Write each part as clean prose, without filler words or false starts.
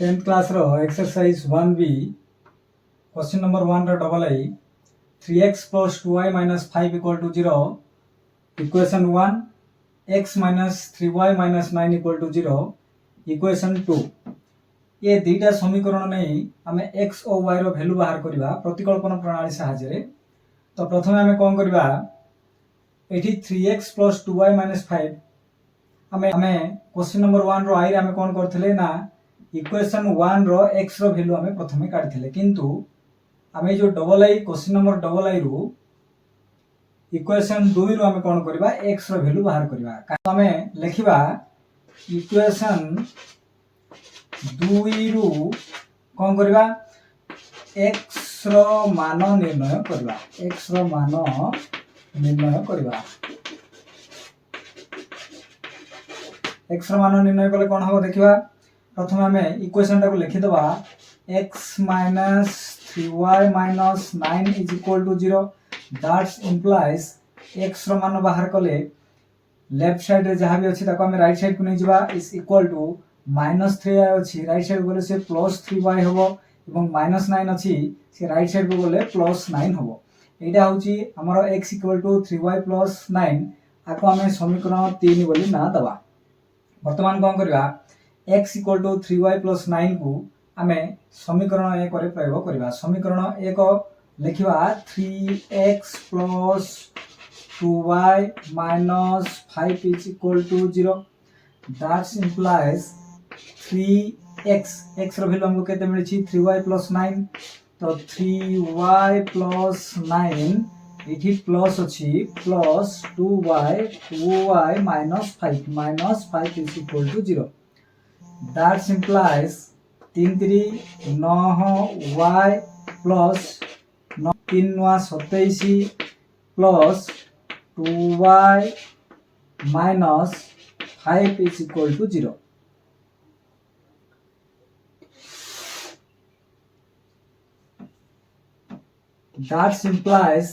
10th class रो exercise 1b question number 1 रो double I 3x plus 2y minus 5 equal to 0 equation 1 x minus 3y minus 9 equal to 0 equation 2 ये दुईटा समीकरण नहीं आम x और y रो वैल्यू बाहर करबा प्रतिकल्पन प्रणाली सहायता रे। तो प्रथमे आम कौन करबा एठी 3x plus 2y minus 5 आमे क्वेश्चन नंबर 1 रो आई रे आमे कौन करथिले ना इक्वेशन 1 रो x रो वैल्यू आमे प्रथमे काढिथिले किंतु आमे जो double I question number double I रो इक्वेशन 2 रो आमे कौन करबा x रो वैल्यू बाहर करबा। का आमे लिखिबा इक्वेशन 2 रो कौन करबा x रो मान निर्णय करबा x रो मान निर्णय करबा। x रो मान निर्णय कले कोन हो देखिबा प्रथम हमें इक्वेशन टाको लिखि दबा x minus 3y minus 9 is equal to 0 that implies x रो मान बाहर कले लेफ्ट साइड रे जहां भी अछि ताको हमें राइट साइड को नै जिबा इज इक्वल टू -3y अछि राइट साइड गले से +3y होबो एवं -9 अछि से राइट साइड को गले +9 होबो। एटा होची हमरो x equal to 3y plus 9 आको हमें समीकरण 3 बोली ना दबा। वर्तमान कोन करबा x equal to 3y plus 9 को हमें समीकरण 1 रे प्रयोग करबा। समीकरण 1 लिखिबा 3x plus 2y minus 5 is equal to 0 that implies 3x x रो वैल्यू हमको केते मिलै छी 3y plus 9 तो 3y plus 9 इठी प्लस अछि plus 2y minus 5 is equal to 0 that implies 3 3 9 y plus 3 9 27 plus 2y minus 5 is equal to 0 that implies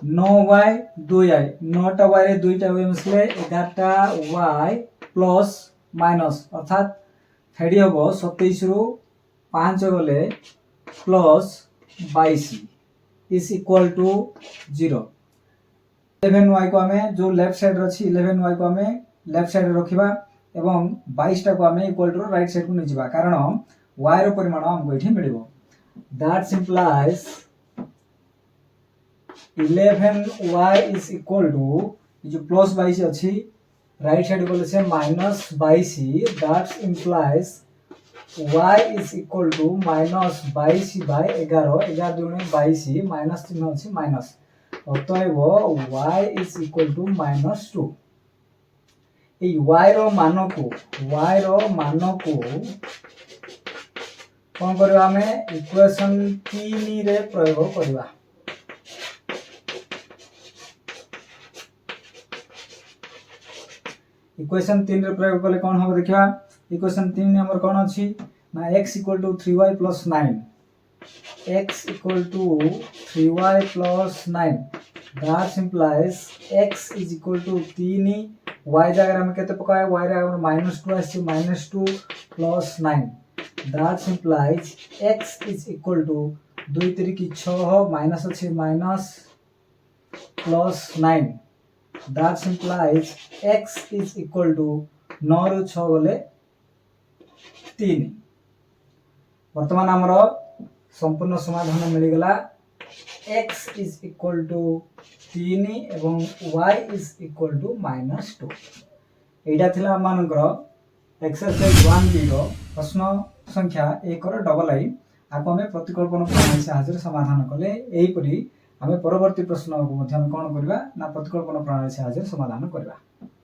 9y 2y 9टा y रे 2टा y मिसले 11टा y plus minus अर्थात फेडी हबो 27 रु 5 गले plus 22 is equal to 0। 11y को हमें जो लेफ्ट साइड रछि 11y को हमें लेफ्ट साइड रखिबा एवं 22 टा को हमें इक्वल टू राइट साइड को नै जिबा कारण y रो परिमाण हमको एठी मिलिबो। That implies 11y is equal to जो प्लस 22 अछि राइट साइड को से minus 22 that implies y is equal to minus 22 by 11 11 दुने 22 माइनस चिन्ह अछि माइनस अतएव y is equal to minus 2। A y रो मान को कोन करबा हमें इक्वेशन 3 रे प्रयोग करबा। इक्वेशन 3 रे प्रयोग कले कोन हो देखिबा इक्वेशन 3 नंबर कोन अछि ना x equal to 3y plus 9 x equal to 3y plus 9 that implies x is equal to 3 y जगह हम केते पकाय y रे हम -2 अछि -2 plus 9 that implies x is equal to 2 3 की 6 माइनस अछि minus plus 9 that implies x is equal to 9 रु 6 गले 3। वर्तमान हमरो संपूर्ण समाधान मिल गला x is equal to 3 एवं y is equal to -2। एटा थिला हमनकर एक्सरसाइज 1b रो प्रश्न संख्या 1 रो डबल आई आको हमें प्रतिकल्पन प्रणाली सहायता समाधान कले एही परी हमें परवर्ती प्रश्न को मध्ये हम कोन करबा ना प्रतिकल्पन प्रणाली सहायता समाधान करबा।